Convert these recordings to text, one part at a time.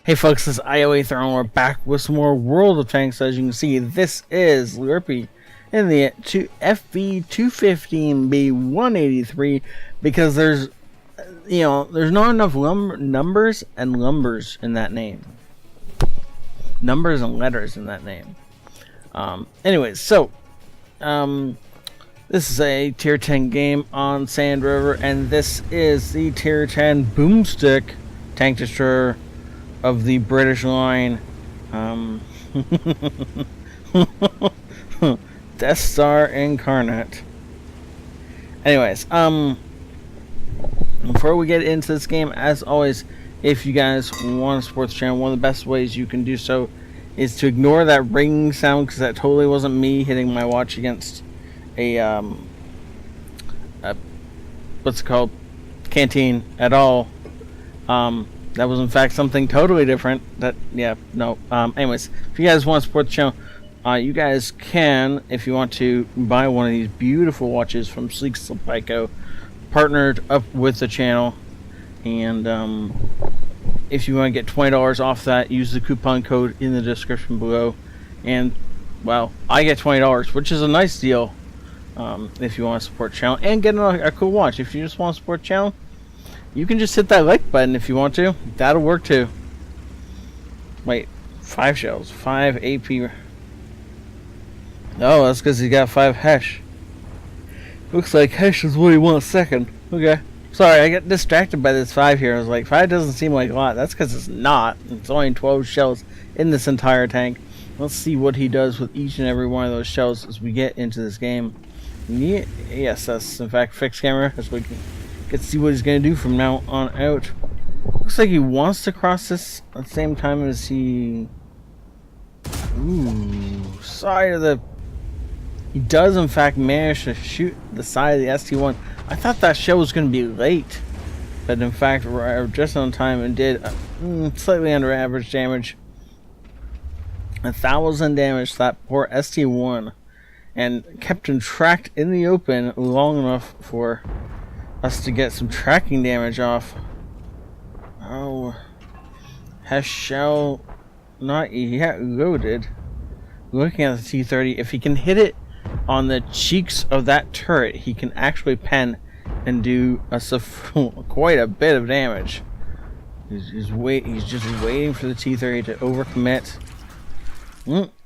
Hey folks, this is ioEther and we're back with some more World of Tanks. As you can see, this is Lurpy in the FV215b 183 because there's not enough numbers and lumbers in that name. Numbers and letters in that name. Anyways, so this is a tier 10 game on Sand River, and this is the tier 10 boomstick tank destroyer of the British line. Death Star Incarnate. Anyways, before we get into this game, as always, if you guys want to support the channel, one of the best ways you can do so is to ignore that ringing sound, because that totally wasn't me hitting my watch against a what's it called, canteen at all. That was in fact something totally different. Anyways, if you guys want to support the channel, you guys can, if you want to, buy one of these beautiful watches from Sleek Slipiko, partnered up with the channel. And if you want to get $20 off that, use the coupon code in the description below. And, well, I get $20, which is a nice deal if you want to support the channel and get a cool watch. If you just want to support the channel, you can just hit that like button if you want to. That'll work too. Wait, 5 shells, 5 AP. Oh, that's because he got 5 hash. Looks like hash is what he wants second. Okay. Sorry, I got distracted by this 5 here. I was like, 5 doesn't seem like a lot. That's because it's not. It's only 12 shells in this entire tank. Let's see what he does with each and every one of those shells as we get into this game. Yes, that's in fact fixed camera, as we can get to see what he's going to do from now on out. Looks like he wants to cross this at the same time as he... Ooh, side of the... He does in fact manage to shoot the side of the ST1. I thought that shell was going to be late, but in fact just on time and did slightly under average damage. 1,000 damage to that poor ST1, and kept him tracked in the open long enough for us to get some tracking damage off. Oh, has shell not yet loaded. Looking at the T30, if he can hit it on the cheeks of that turret, he can actually pen and do quite a bit of damage. He's just waiting for the T30 to overcommit.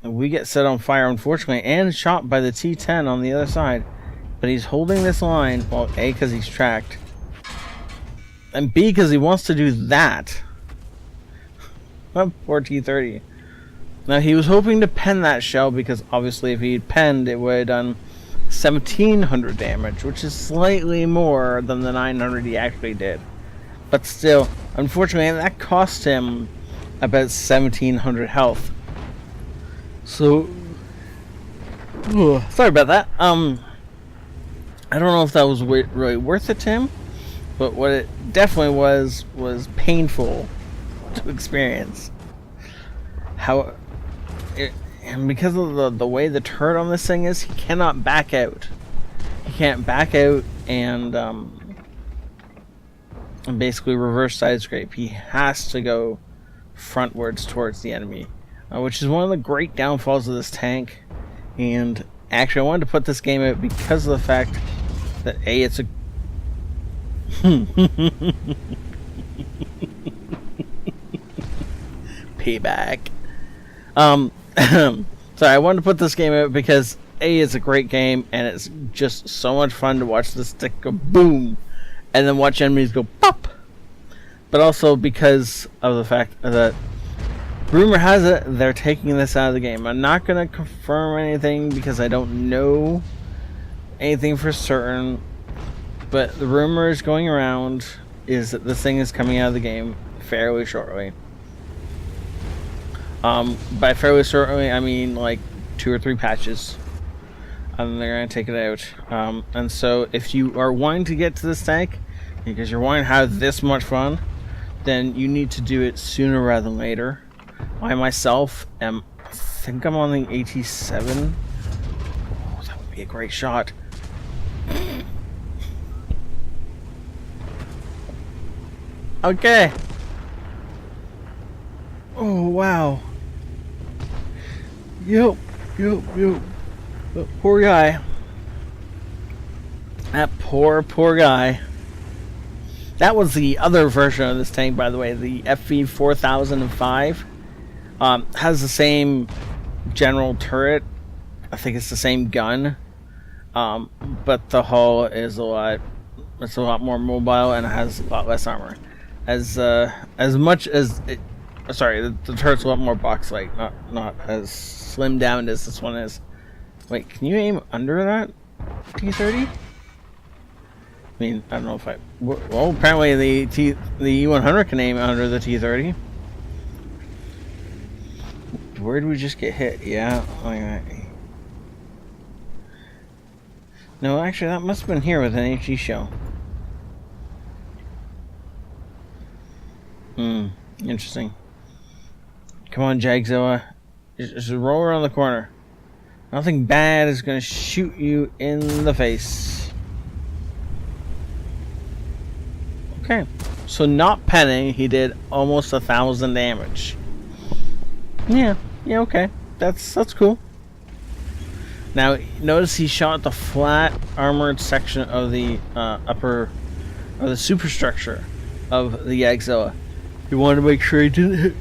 We get set on fire, unfortunately, and shot by the T10 on the other side. But he's holding this line, well, A, because he's tracked, and B, because he wants to do that. Poor T30. Now, he was hoping to pen that shell, because obviously if he'd penned, it would have done 1,700 damage, which is slightly more than the 900 he actually did. But still, unfortunately, that cost him about 1,700 health. So, sorry about that. I don't know if that was really worth it to him, but what it definitely was painful to experience. And because of the way the turret on this thing is, he cannot back out. He can't back out and basically reverse side scrape. He has to go frontwards towards the enemy, which is one of the great downfalls of this tank. And actually, I wanted to put this game out because of the fact that A, it's a payback. Sorry, I wanted to put this game out because A, it's a great game, and it's just so much fun to watch the stick go boom, and then watch enemies go pop. But also because of the fact that rumor has it they're taking this out of the game. I'm not going to confirm anything because I don't know anything for certain, but the rumors going around is that this thing is coming out of the game fairly shortly. By fairly shortly, I mean like 2 or 3 patches, and they're going to take it out. And so if you are wanting to get to this tank because you're wanting to have this much fun, then you need to do it sooner rather than later. I myself I think I'm on the 87. Oh, that would be a great shot. Okay. Oh, wow. Yep. That poor guy. That poor guy. That was the other version of this tank, by the way. The FV215b. Has the same general turret. I think it's the same gun. But the hull is a lot more mobile and it has a lot less armor. As much as it, sorry, the turret's a lot more box-like, not as slim down as this one is. Wait, can you aim under that T30? I mean, I don't know if I. Well, apparently the E100 can aim under the T30. Where did we just get hit? Yeah, like that. No, actually, that must have been here with an HE shell. Interesting. Come on, Jagzilla. Just roll around the corner. Nothing bad is going to shoot you in the face. Okay. So not penning, he did almost 1,000 damage. Yeah, okay. That's cool. Now, notice he shot the flat armored section of the the superstructure of the Jagzilla. He wanted to make sure he didn't hit.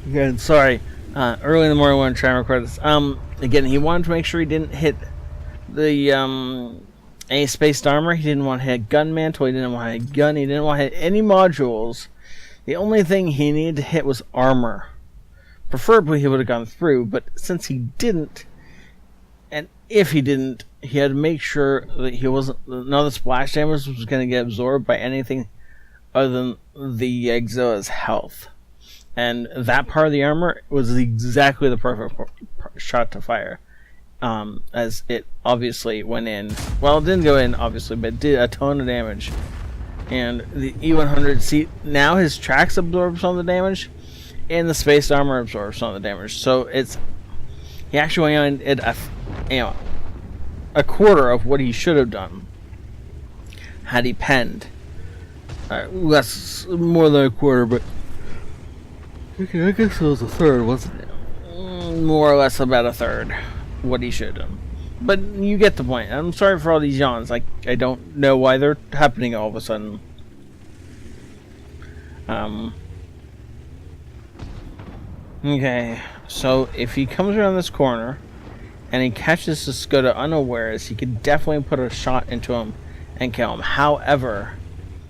Again, sorry. Early in the morning when I'm trying to record this. Again, he wanted to make sure he didn't hit the any spaced armor. He didn't want to hit gun mantle. He didn't want to hit gun. He didn't want to hit any modules. The only thing he needed to hit was armor. Preferably, he would have gone through, but since he didn't, and if he didn't, he had to make sure that he wasn't. None of the splash damage was going to get absorbed by anything other than the Jagzilla's health. And that part of the armor was exactly the perfect shot to fire. As it obviously went in. Well, it didn't go in, obviously, but it did a ton of damage. And the E100, see, now his tracks absorb some of the damage, and the spaced armor absorbs some of the damage. So it's, he actually went in at a quarter of what he should have done had he penned. Less, more than a quarter, but okay, I guess it was a third, wasn't it? More or less about a third what he should have done. But you get the point. I'm sorry for all these yawns. Like, I don't know why they're happening all of a sudden. Okay, so if he comes around this corner and he catches the Skoda unawares, he could definitely put a shot into him and kill him. However,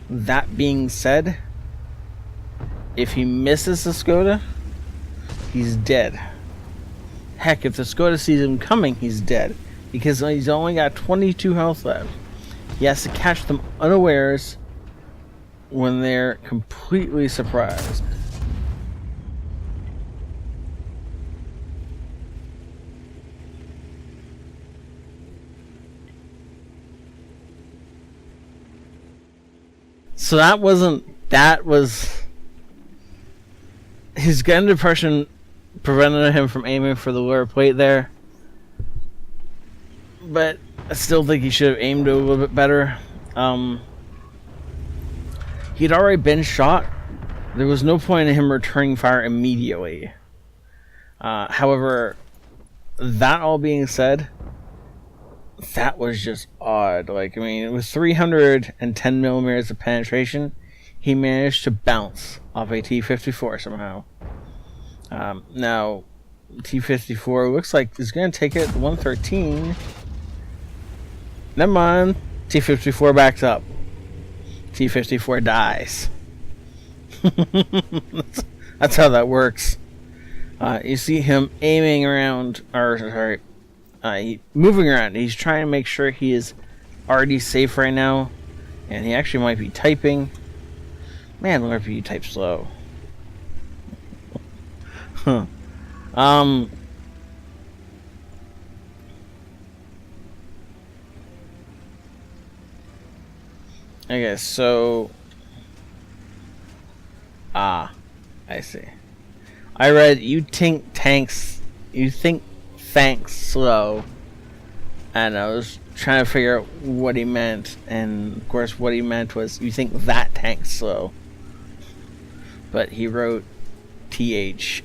that being said, if he misses the Skoda, he's dead. Heck, if the Skoda sees him coming, he's dead. Because he's only got 22 health left. He has to catch them unawares when they're completely surprised. So that was his gun depression prevented him from aiming for the lower plate there. But I still think he should have aimed a little bit better. He'd already been shot. There was no point in him returning fire immediately. However, that all being said, that was just odd. Like, I mean, it was 310 millimeters of penetration. He managed to bounce off a T-54 somehow. Now, T-54 looks like it's going to take it 113. Never mind. T-54 backs up. T-54 dies. That's how that works. You see him aiming around, or sorry, moving around. He's trying to make sure he is already safe right now, and he actually might be typing. Man, Lord, you type slow. Huh. Okay, so I see. I read you think thanks slow, and I was trying to figure out what he meant, and of course what he meant was you think that tank's slow. But he wrote THANKS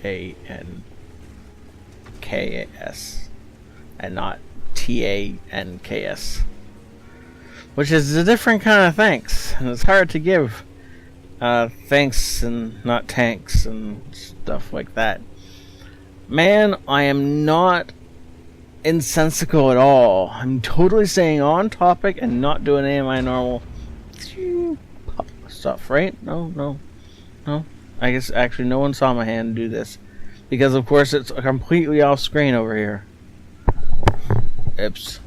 and not TANKS, which is a different kind of thanks, and it's hard to give thanks and not tanks and stuff like that. Man, I am not insensical at all. I'm totally staying on topic and not doing any of my normal stuff, right? No. I guess actually no one saw my hand do this, because of course it's completely off screen over here. Oops.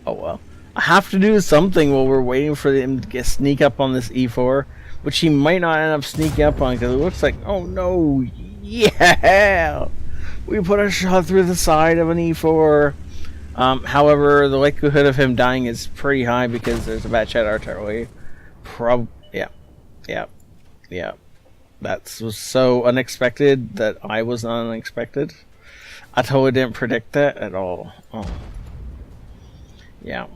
Oh well. I have to do something while we're waiting for him to sneak up on this E4, which he might not end up sneaking up on, because it looks like, oh no, yeah, we put a shot through the side of an E4. However, the likelihood of him dying is pretty high because there's a bad shot artillery. Yeah. That was so unexpected that I was not unexpected. I totally didn't predict that at all. Oh. Yeah,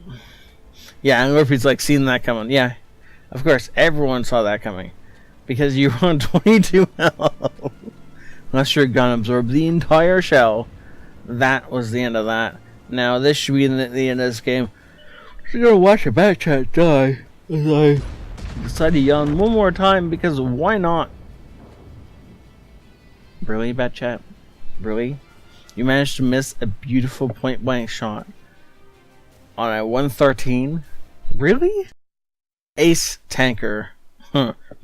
and Murphy's like, seen that coming. Yeah, of course, everyone saw that coming, because you were on 22 health. Unless your gun absorbed the entire shell. That was the end of that. Now, this should be the end of this game. I'm gonna watch a back chat die as I decide to yawn one more time, because why not? Really, bad chat? Really? You managed to miss a beautiful point blank shot on a 113? Really? Ace tanker,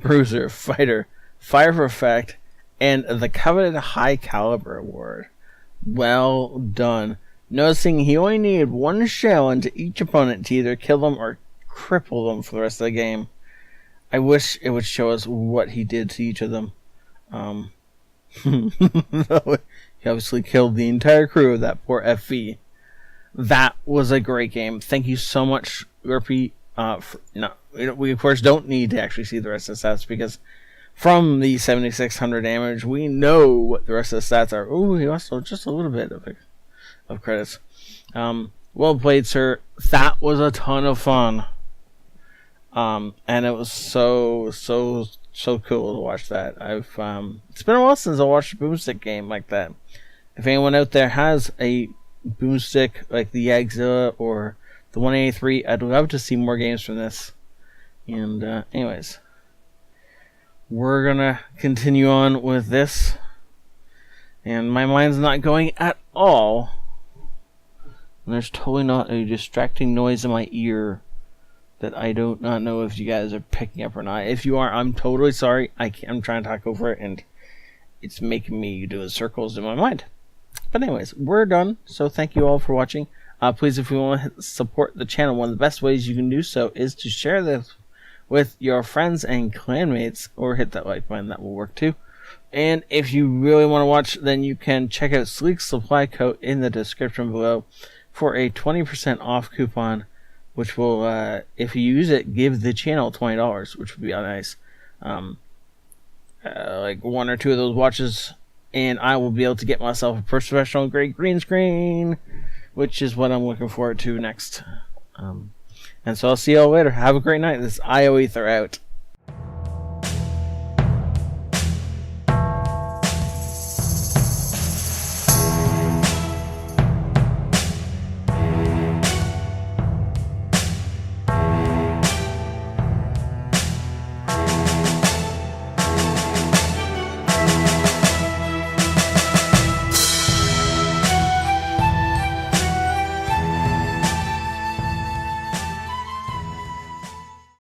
bruiser, fighter, fire for effect, and the coveted high caliber award. Well done. Noticing he only needed one shell into each opponent to either kill them or cripple them for the rest of the game. I wish it would show us what he did to each of them. He obviously killed the entire crew of that poor FV. That was a great game. Thank you so much, Gurpy. We of course don't need to actually see the rest of the stats, because from the 7600 damage, we know what the rest of the stats are. Ooh, he also just a little bit of credits. Well played, sir. That was a ton of fun. And it was so cool to watch that. It's been a while since I watched a boomstick game like that. If anyone out there has a boomstick like the Yagzilla or the 183, I'd love to see more games from this. And anyways, we're gonna continue on with this, and my mind's not going at all, and there's totally not a distracting noise in my ear that I do not know if you guys are picking up or not. If you are, I'm totally sorry. I'm trying to talk over it, and it's making me do circles in my mind. But anyways, we're done. So thank you all for watching. Please, if you want to support the channel, one of the best ways you can do so is to share this with your friends and clanmates, or hit that like button. That will work too. And if you really want to watch, then you can check out Sleek's supply code in the description below for a 20% off coupon, which will, if you use it, give the channel $20, which would be nice. Like one or two of those watches, and I will be able to get myself a professional grade green screen, which is what I'm looking forward to next. And so I'll see you all later. Have a great night. This is ioEther out.